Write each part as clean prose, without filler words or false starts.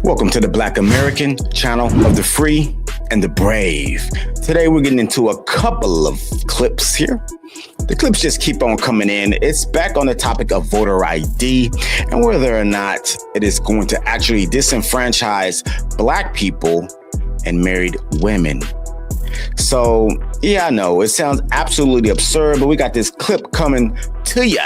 Welcome to the Black American channel of the free and the brave. Today we're getting into a couple of clips here. The clips just keep on coming in. It's back on the topic of voter ID and whether or not it is going to actually disenfranchise Black people and married women. So, yeah, I know it sounds absolutely absurd, but we got this clip coming to ya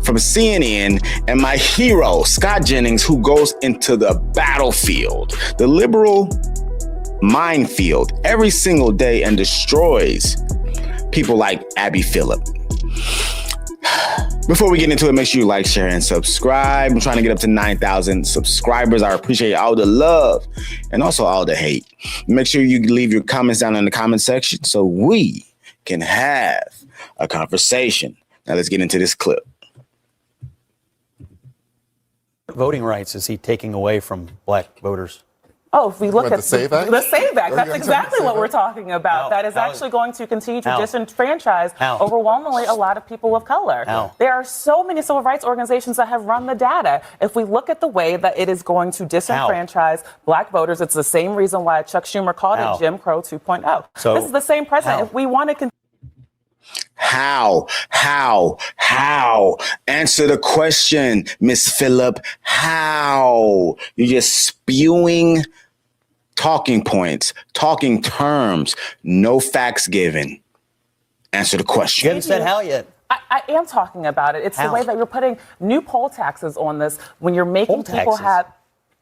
from CNN and my hero, Scott Jennings, who goes into the battlefield, the liberal minefield every single day and destroys people like Phillip. Before we get into it, make sure you like, share, and subscribe. I'm trying to get up to 9,000 subscribers. I appreciate all the love and also all the hate. Make sure you leave your comments down in the comment section so we can have a conversation. Now let's get into this clip. Voting rights is he taking away from Black voters? Oh, if we look at the SAVE Act? The SAVE Act, that's exactly what we're talking about. That is actually going to continue to disenfranchise overwhelmingly a lot of people of color. There are so many civil rights organizations that have run the data. If we look at the way that it is going to disenfranchise Black voters, it's the same reason why Chuck Schumer called it Jim Crow 2.0. So this is the same president. If we want to continue. How? Answer the question, Miss Phillip. How? You're just spewing talking points, talking terms, no facts given. Answer the question. You haven't said how yet. I am talking about it. It's the way that you're putting new poll taxes on this when you're making people have.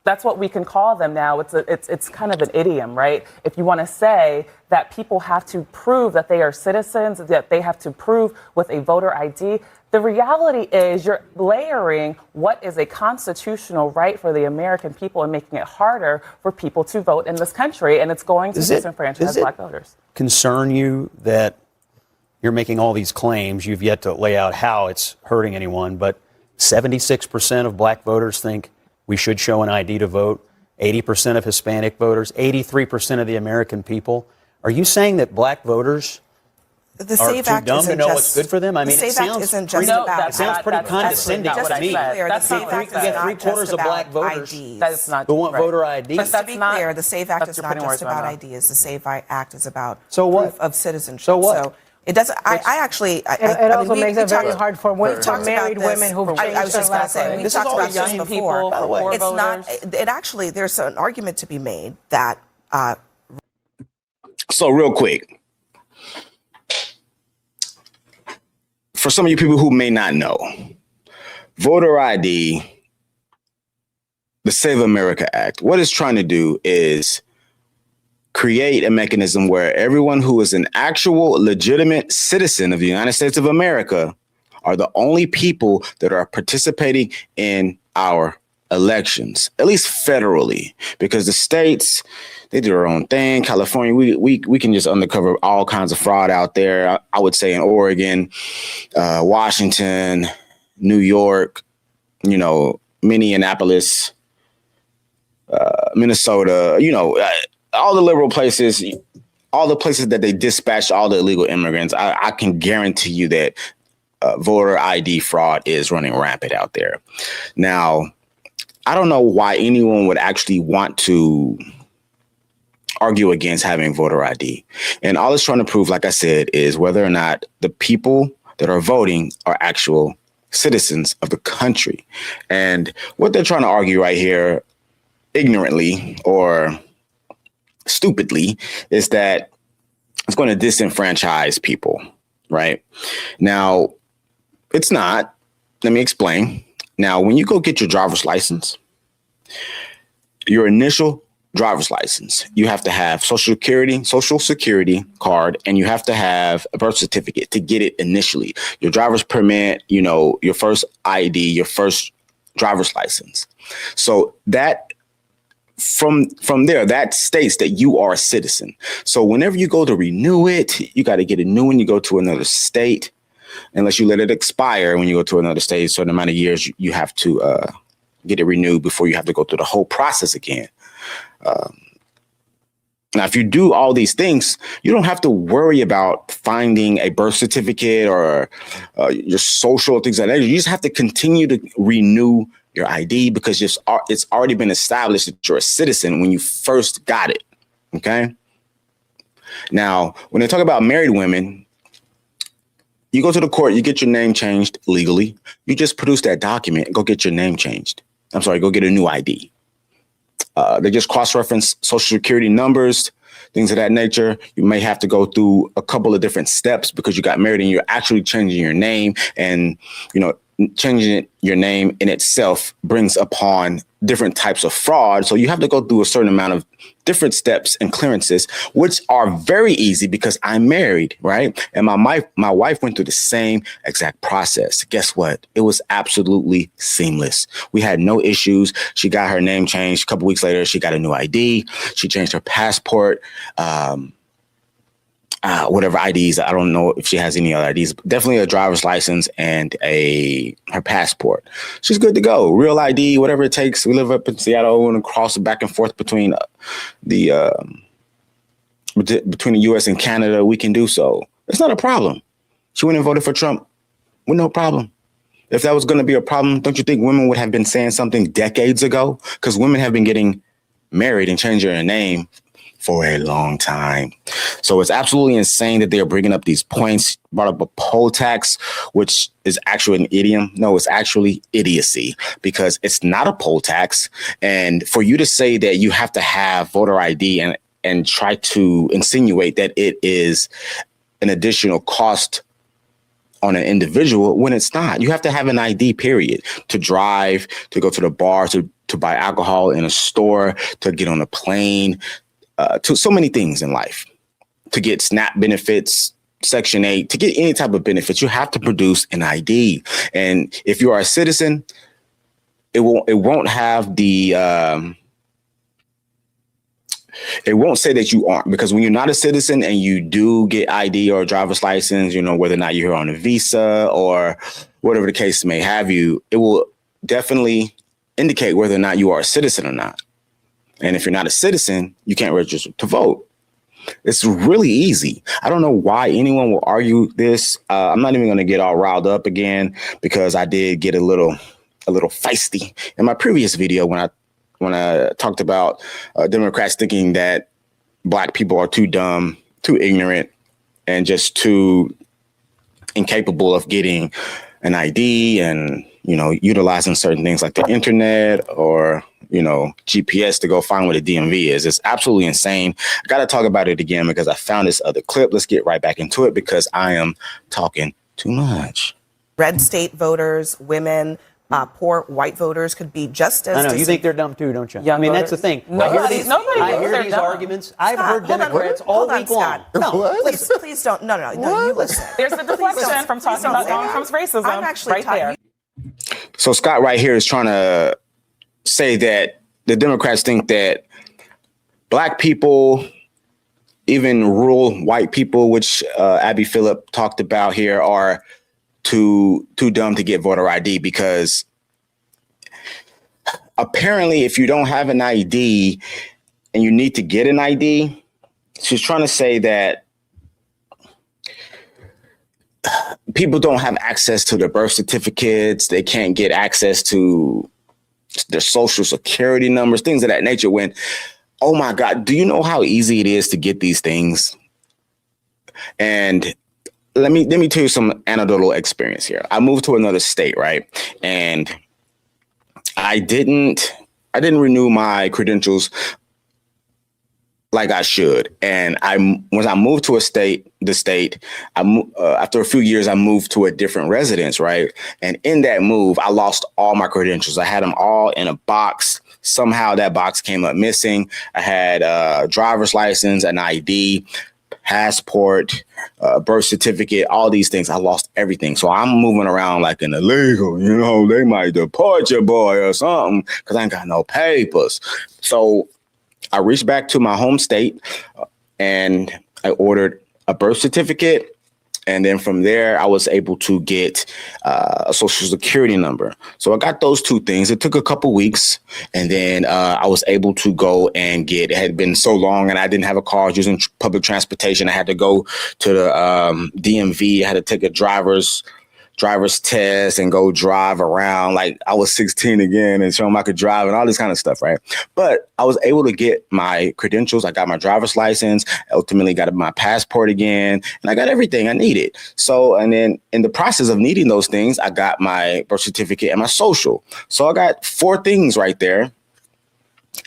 That's what we can call them now. It's kind of an idiom, right? If you want to say that people have to prove that they are citizens, that they have to prove with a voter ID, the reality is you're layering what is a constitutional right for the American people and making it harder for people to vote in this country, and it's going to disenfranchise Black voters. Concern you that you're making all these claims? You've yet to lay out how it's hurting anyone, but 76% of Black voters think we should show an ID to vote. 80% of Hispanic voters, 83% of the American people. Are you saying that Black voters are too dumb to know what's good for them? I mean, it sounds pretty condescending to me. You get three-quarters of Black voters who want voter ID. But to be clear, the SAVE Act is not just about ideas. The SAVE Act is about proof of citizenship. So what? It doesn't. It also makes it very hard for married women who've changed. I was just going to say, we talked about this before. By the way, it's not. It actually, there's an argument to be made that. So real quick, for some of you people who may not know, voter ID, the Save America Act, what it's trying to do is create a mechanism where everyone who is an actual legitimate citizen of the United States of America are the only people that are participating in our elections, at least federally, because the states, they do their own thing. California, we can just uncover all kinds of fraud out there. I would say in Oregon, Washington, New York, Minneapolis, Minnesota, all the liberal places, all the places that they dispatch all the illegal immigrants, I can guarantee you that voter ID fraud is running rampant out there. Now, I don't know why anyone would actually want to argue against having voter ID. And all it's trying to prove, like I said, is whether or not the people that are voting are actual citizens of the country. And what they're trying to argue right here, ignorantly or stupidly, is that it's going to disenfranchise people, right? Now, it's not. Let me explain. Now, when you go get your driver's license, your initial driver's license, you have to have social security card, and you have to have a birth certificate to get it initially. Your driver's permit, your first ID, your first driver's license. So that from there, that states that you are a citizen. So whenever you go to renew it, you got to get a new one. You go to another state, unless you let it expire. When you go to another state, a certain amount of years, you have to get it renewed before you have to go through the whole process again. Now, if you do all these things, you don't have to worry about finding a birth certificate or your social things like that. You just have to continue to renew your ID because it's already been established that you're a citizen when you first got it. Okay. Now, when they talk about married women, you go to the court, you get your name changed legally. You just produce that document and go get your name changed. I'm sorry, go get a new ID. They just cross-reference social security numbers, things of that nature. You may have to go through a couple of different steps because you got married and you're actually changing your name. And, changing your name in itself brings upon different types of fraud. So you have to go through a certain amount of different steps and clearances, which are very easy because I'm married, right? And my wife went through the same exact process. Guess what? It was absolutely seamless. We had no issues. She got her name changed. A couple weeks later, she got a new ID. She changed her passport. Whatever IDs. I don't know if she has any other IDs, but definitely a driver's license and her passport. She's good to go. Real ID, whatever it takes. We live up in Seattle and cross back and forth between the U.S. and Canada. We can do so. It's not a problem. She went and voted for Trump with no problem. If that was going to be a problem, don't you think women would have been saying something decades ago? Because women have been getting married and changing their name for a long time. So it's absolutely insane that they're bringing up these points, brought up a poll tax, which is actually an idiom. No, it's actually idiocy because it's not a poll tax. And for you to say that you have to have voter ID and try to insinuate that it is an additional cost on an individual when it's not. You have to have an ID, period, to drive, to go to the bar, to buy alcohol in a store, to get on a plane, to so many things in life, to get SNAP benefits, Section 8, to get any type of benefits, you have to produce an ID. And if you are a citizen, it won't have the, it won't say that you aren't, because when you're not a citizen and you do get ID or a driver's license, whether or not you're here on a visa or whatever the case may have you, it will definitely indicate whether or not you are a citizen or not. And if you're not a citizen, you can't register to vote. It's really easy. I don't know why anyone will argue this. I'm not even going to get all riled up again because I did get a little feisty in my previous video when I talked about Democrats thinking that Black people are too dumb, too ignorant, and just too incapable of getting an ID and, utilizing certain things like the internet or GPS to go find where the DMV is. It's absolutely insane. I got to talk about it again because I found this other clip. Let's get right back into it because I am talking too much. Red state voters, women, poor white voters could be just as... I know, you think they're dumb too, don't you? Young voters. That's the thing. Nobody I hear these arguments. I've heard Democrats all week long. No, please don't. No, you listen. There's a deflection from talking about Donald Trump's racism. I'm actually there. So Scott right here is trying to say that the Democrats think that Black people, even rural white people, which Abby Phillip talked about here, are too dumb to get voter ID because apparently if you don't have an ID and you need to get an ID, she's trying to say that people don't have access to their birth certificates. They can't get access to their social security numbers, things of that nature. When, oh my God, do you know how easy it is to get these things? And let me tell you some anecdotal experience here. I moved to another state, right? And I didn't renew my credentials like I should. And when I moved to the state, after a few years, I moved to a different residence, right? And in that move, I lost all my credentials. I had them all in a box. Somehow that box came up missing. I had a driver's license, an ID, passport, birth certificate, all these things. I lost everything. So I'm moving around like an illegal, they might deport your boy or something because I ain't got no papers. So I reached back to my home state and I ordered a birth certificate. And then from there, I was able to get a social security number. So I got those two things. It took a couple weeks. And then I was able to go and it had been so long and I didn't have a car. I was using public transportation. I had to go to the DMV. I had to take a driver's driver's test and go drive around like I was 16 again and show them I could drive and all this kind of stuff, right? But I was able to get my credentials. I got my driver's license, ultimately got my passport again, and I got everything I needed. So, and then in the process of needing those things, I got my birth certificate and my social. So I got 4 things right there.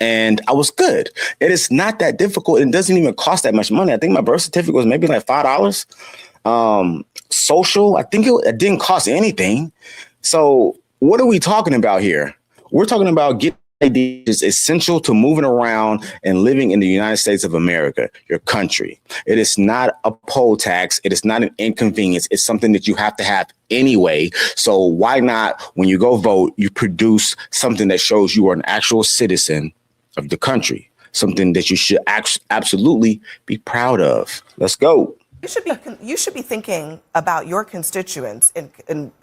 And I was good. It is not that difficult. It doesn't even cost that much money. I think my birth certificate was maybe like $5. Social, I think it didn't cost anything. So what are we talking about here? We're talking about getting ID is essential to moving around and living in the United States of America, your country. It is not a poll tax. It is not an inconvenience. It's something that you have to have anyway. So why not, when you go vote, you produce something that shows you are an actual citizen of the country, something that you should absolutely be proud of. Let's go. You should be thinking about your constituents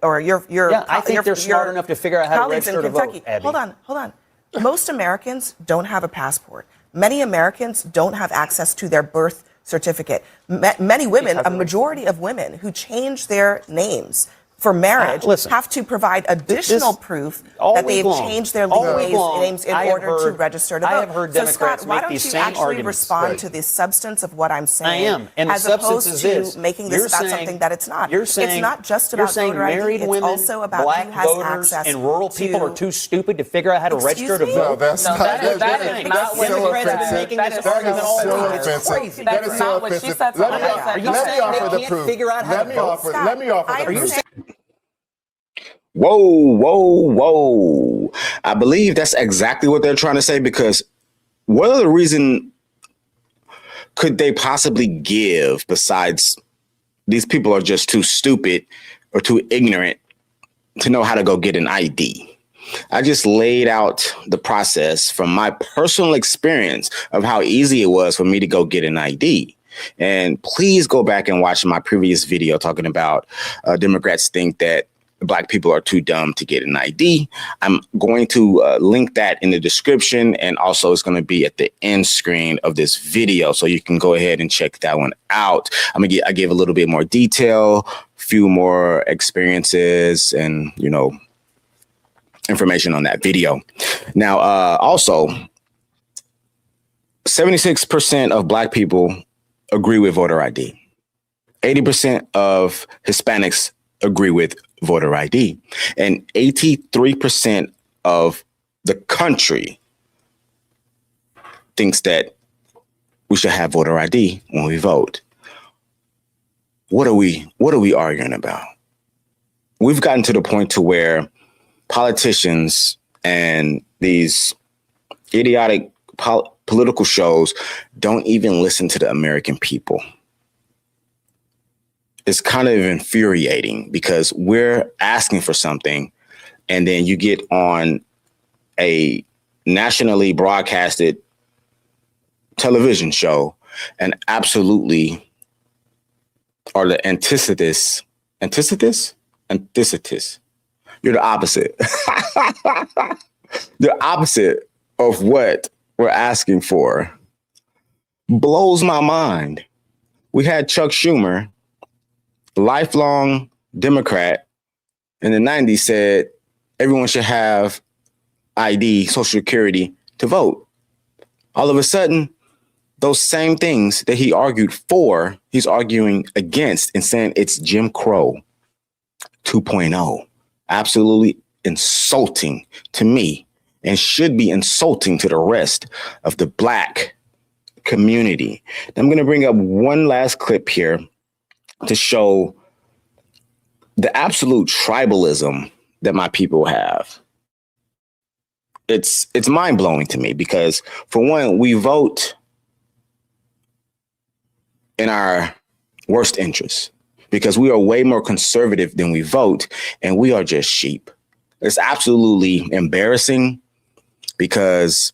or your I think they're smart enough to figure out how to register to vote. Abby. Hold on. Most Americans don't have a passport. Many Americans don't have access to their birth certificate. Many women, a majority of women who change their names for marriage have to provide additional proof that they've changed their legal names in order to register to vote. I have heard Democrats Scott, why make don't these you same actually arguments. respond to the substance of what I'm saying? I am. And as the substance opposed is to making this about something that it's not. You're saying, it's not just about voter ID. married it's women, also about black who has voters, access and rural people are too stupid to figure out how to register to vote. No, that's not. That is not what Democrats she are making this argument all the time. It's crazy. That is not what she said. Let me offer the proof. Figure out how to vote? Let me offer the proof. Whoa. I believe that's exactly what they're trying to say, because what other reason could they possibly give besides these people are just too stupid or too ignorant to know how to go get an ID? I just laid out the process from my personal experience of how easy it was for me to go get an ID. And please go back and watch my previous video talking about Democrats think that Black people are too dumb to get an ID. I'm going to link that in the description, and also it's going to be at the end screen of this video, so you can go ahead and check that one out. I give a little bit more detail, few more experiences, and information on that video. Now, also, 76% of Black people agree with voter ID. 80% of Hispanics agree with voter ID, and 83% of the country thinks that we should have voter ID when we vote. What are we arguing about? We've gotten to the point to where politicians and these idiotic political shows don't even listen to the American people. It's kind of infuriating, because we're asking for something and then you get on a nationally broadcasted television show and absolutely are the antithesis. You're the opposite. The opposite of what we're asking for. Blows my mind. We had Chuck Schumer, lifelong Democrat, in the 90s, said everyone should have ID, Social Security, to vote. All of a sudden, those same things that he argued for, he's arguing against and saying it's Jim Crow 2.0. Absolutely insulting to me, and should be insulting to the rest of the Black community. I'm going to bring up one last clip here to show the absolute tribalism that my people have. It's mind-blowing to me, because for one, we vote in our worst interests, because we are way more conservative than we vote, and we are just sheep. It's absolutely embarrassing, because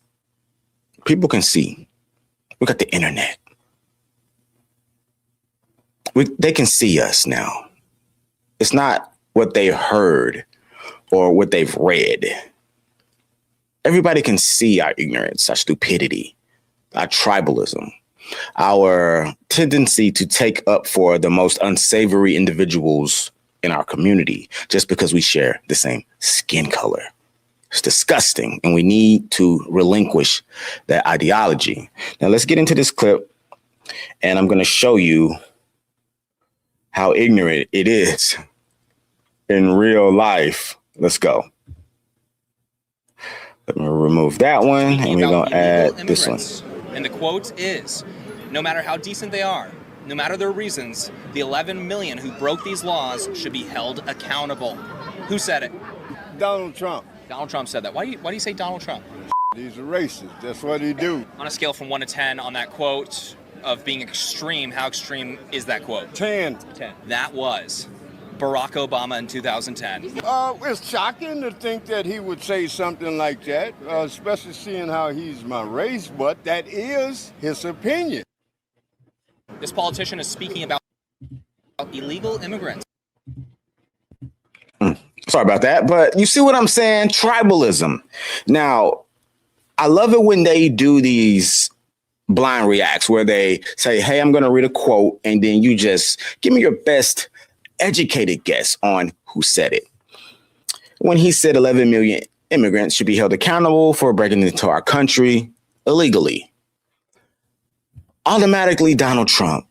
people can see. We got the internet. They can see us now. It's not what they heard or what they've read. Everybody can see our ignorance, our stupidity, our tribalism, our tendency to take up for the most unsavory individuals in our community just because we share the same skin color. It's disgusting, and we need to relinquish that ideology. Now, let's get into this clip, and I'm going to show you how ignorant it is in real life. Let's go. Let me remove that one, and we're going to add this one. And the quote is, no matter how decent they are, no matter their reasons, the 11 million who broke these laws should be held accountable. Who said it? Donald Trump. Donald Trump said that. Why do you say Donald Trump? He's a racist. That's what he do. On a scale from 1 to 10 on that quote of being extreme, how extreme is that quote? 10. 10. That was Barack Obama in 2010. It's shocking to think that he would say something like that, especially seeing how he's my race, but that is his opinion. This politician is speaking about illegal immigrants. Sorry about that, but you see what I'm saying? Tribalism. Now, I love it when they do these blind reacts where they say, hey, I'm going to read a quote, and then you just give me your best educated guess on who said it. When he said 11 million immigrants should be held accountable for breaking into our country illegally, automatically Donald Trump.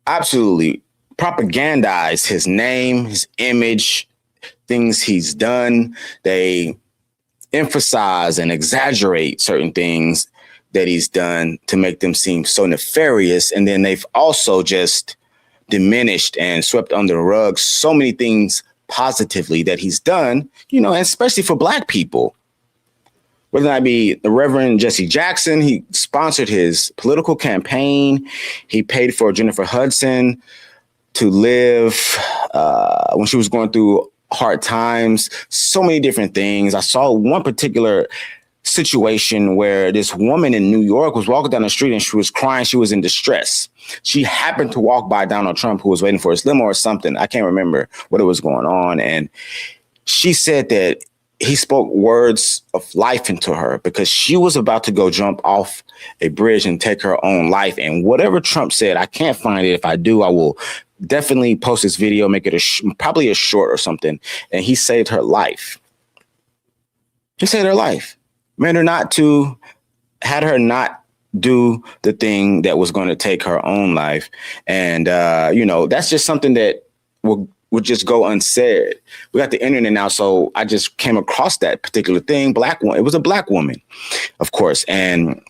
Absolutely propagandize his name, his image, things he's done. They emphasize and exaggerate certain things that he's done to make them seem so nefarious. And then they've also just diminished and swept under the rug so many things positively that he's done, and especially for Black people. Whether that be the Reverend Jesse Jackson, he sponsored his political campaign. He paid for Jennifer Hudson to live when she was going through hard times. So many different things. I saw one particular situation where this woman in New York was walking down the street and she was crying. She was in distress. She happened to walk by Donald Trump, who was waiting for his limo or something. I can't remember what was going on. And she said that he spoke words of life into her because she was about to go jump off a bridge and take her own life. And whatever Trump said, I can't find it. If I do, I will definitely post this video, make it probably a short or something. And he saved her life. He saved her life. Had her not do the thing that was going to take her own life. And, that's just something that would just go unsaid. We got the internet now, so I just came across that particular thing. It was a Black woman, of course, and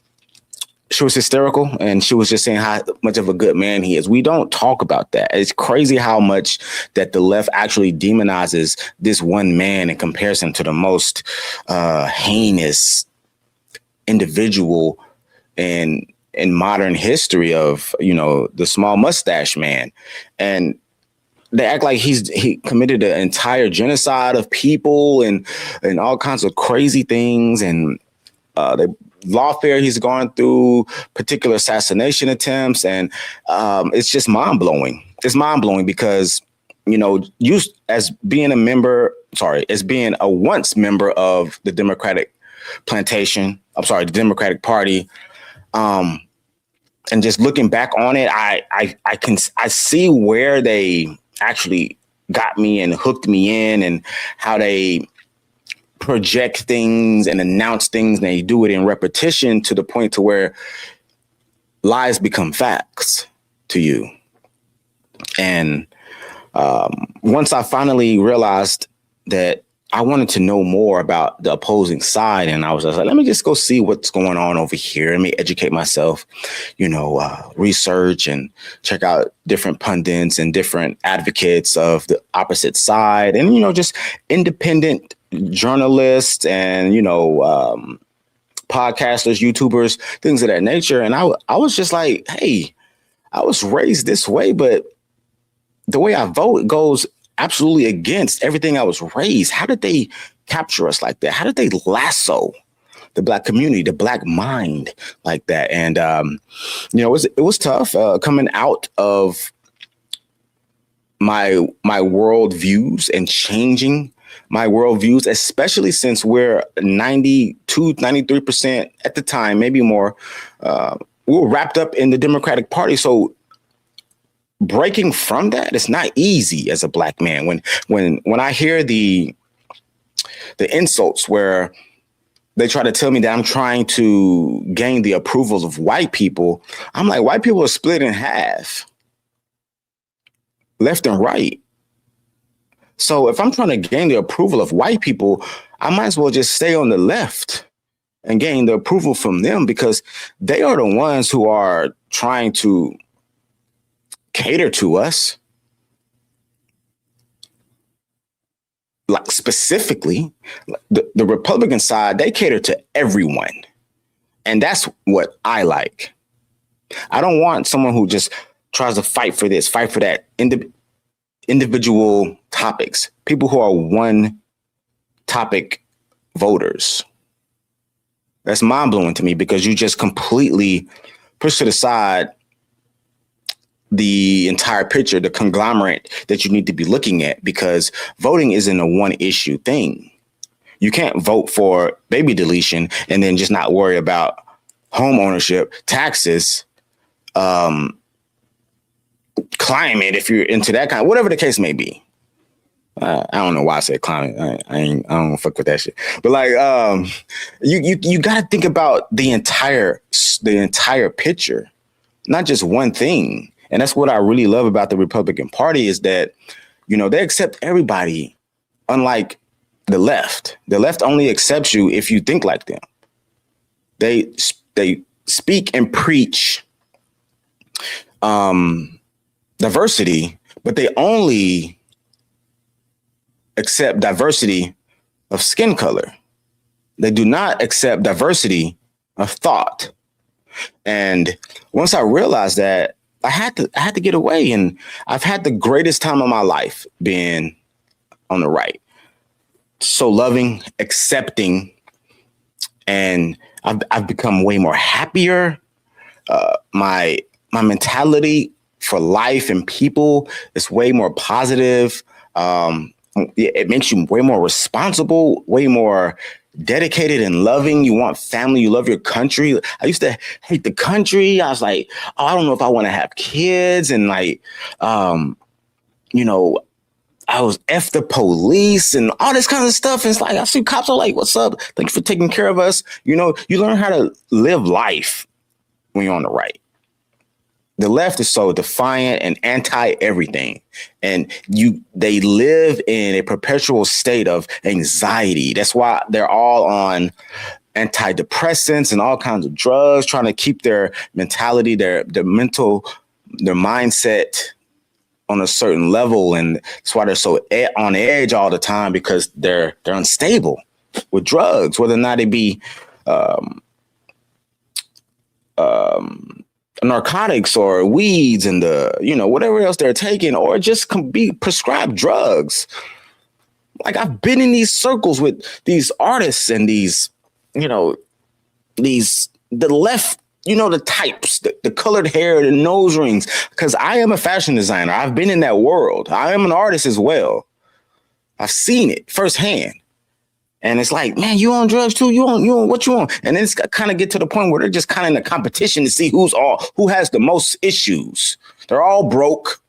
she was hysterical, and she was just saying how much of a good man he is. We don't talk about that. It's crazy how much that the left actually demonizes this one man in comparison to the most heinous individual in modern history of, the small mustache man. And they act like he committed an entire genocide of people and all kinds of crazy things. And the lawfare he's gone through, particular assassination attempts. And it's just mind blowing. It's mind blowing because, you as being a once member of the Democratic the Democratic Party. And just looking back on it, I see where they actually got me and hooked me in, and how they project things and announce things, and they do it in repetition to the point to where lies become facts to you. And once I finally realized that I wanted to know more about the opposing side, and I was just like, let me just go see what's going on over here. Let me educate myself, research and check out different pundits and different advocates of the opposite side, and, just independent journalists and, podcasters, YouTubers, things of that nature. And I was just like, hey, I was raised this way, but the way I vote goes absolutely against everything I was raised. How did they capture us like that? How did they lasso the Black community, the Black mind like that? And, it was tough coming out of my world views and changing my worldviews, especially since we're 92, 93% at the time, maybe more, we were wrapped up in the Democratic Party. So breaking from that, it's not easy as a black man. When I hear the insults where they try to tell me that I'm trying to gain the approvals of white people, I'm like, white people are split in half, left and right. So if I'm trying to gain the approval of white people, I might as well just stay on the left and gain the approval from them, because they are the ones who are trying to cater to us. Like specifically, the Republican side, they cater to everyone. And that's what I like. I don't want someone who just tries to fight for this, fight for that, individual topics, people who are one topic voters. That's mind blowing to me, because you just completely push to the side the entire picture, the conglomerate that you need to be looking at, because voting isn't a one issue thing. You can't vote for baby deletion and then just not worry about home ownership, taxes, climate, if you're into that kind, whatever the case may be. I don't know why I said climate. I don't fuck with that shit. But like, you got to think about the entire picture, not just one thing. And that's what I really love about the Republican Party, is that, you know, they accept everybody, unlike the left. The left only accepts you if you think like them. They speak and preach diversity, but they only accept diversity of skin color. They do not accept diversity of thought. And once I realized that, I had to get away, and I've had the greatest time of my life being on the right. So loving, accepting, and I've become way more happier. My mentality for life and people is way more positive. It makes you way more responsible, way more dedicated and loving. You want family. You love your country. I used to hate the country. I was like, oh, I don't know if I want to have kids. And like, you know, I was F the police and all this kind of stuff. And it's like, I see cops are like, what's up? Thank you for taking care of us. You know, you learn how to live life when you're on the right. The left is so defiant and anti everything. And they live in a perpetual state of anxiety. That's why they're all on antidepressants and all kinds of drugs, trying to keep their mentality, their mindset on a certain level. And that's why they're so on edge all the time, because they're unstable with drugs, whether or not it be narcotics or weeds and whatever else they're taking, or just be prescribed drugs. Like, I've been in these circles with these artists and these, the left, the types, the colored hair, the nose rings, because I am a fashion designer. I've been in that world. I am an artist as well. I've seen it firsthand. And it's like, man, you on drugs too? You on what you on? And then it's kind of get to the point where they're just kind of in a competition to see who has the most issues. They're all broke.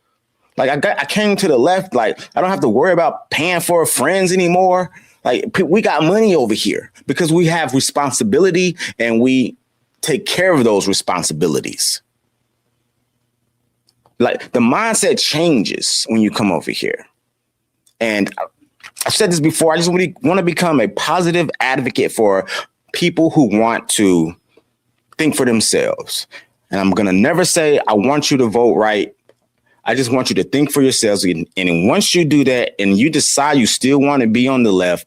Like, I came to the left, like, I don't have to worry about paying for friends anymore. Like, we got money over here because we have responsibility and we take care of those responsibilities. Like, the mindset changes when you come over here. And I've said this before. I just really want to become a positive advocate for people who want to think for themselves. And I'm going to never say, I want you to vote right. I just want you to think for yourselves. And once you do that and you decide you still want to be on the left,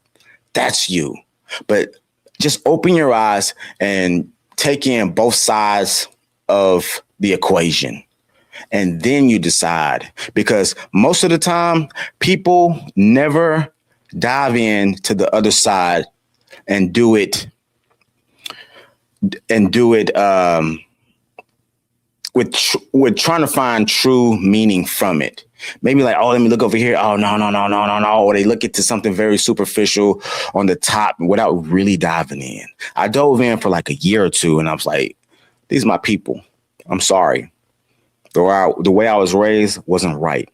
that's you. But just open your eyes and take in both sides of the equation. And then you decide, because most of the time people never dive in to the other side and do it with trying to find true meaning from it. Maybe like, oh, let me look over here. Oh, no. Or they look into something very superficial on the top without really diving in. I dove in for like a year or two, and I was like, these are my people. I'm sorry. The way I was raised wasn't right.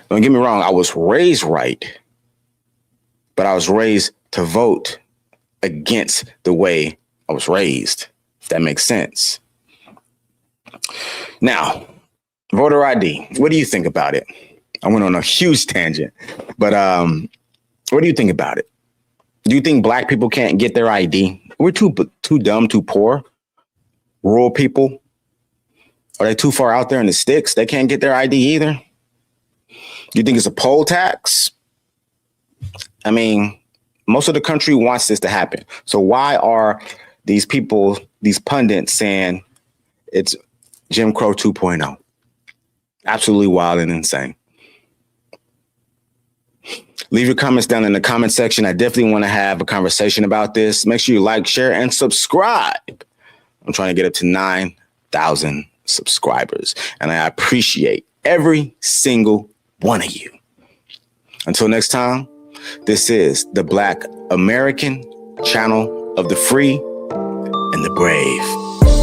Don't get me wrong. I was raised right, but I was raised to vote against the way I was raised, if that makes sense. Now, voter ID. What do you think about it? I went on a huge tangent, but what do you think about it? Do you think black people can't get their ID? We're too dumb, too poor. Rural people, are they too far out there in the sticks? They can't get their ID either. Do you think it's a poll tax? I mean, most of the country wants this to happen. So why are these people, these pundits, saying it's Jim Crow 2.0? Absolutely wild and insane. Leave your comments down in the comment section. I definitely want to have a conversation about this. Make sure you like, share, and subscribe. I'm trying to get up to 9,000 subscribers, and I appreciate every single one of you. Until next time, this is the Black American channel of the free and the brave.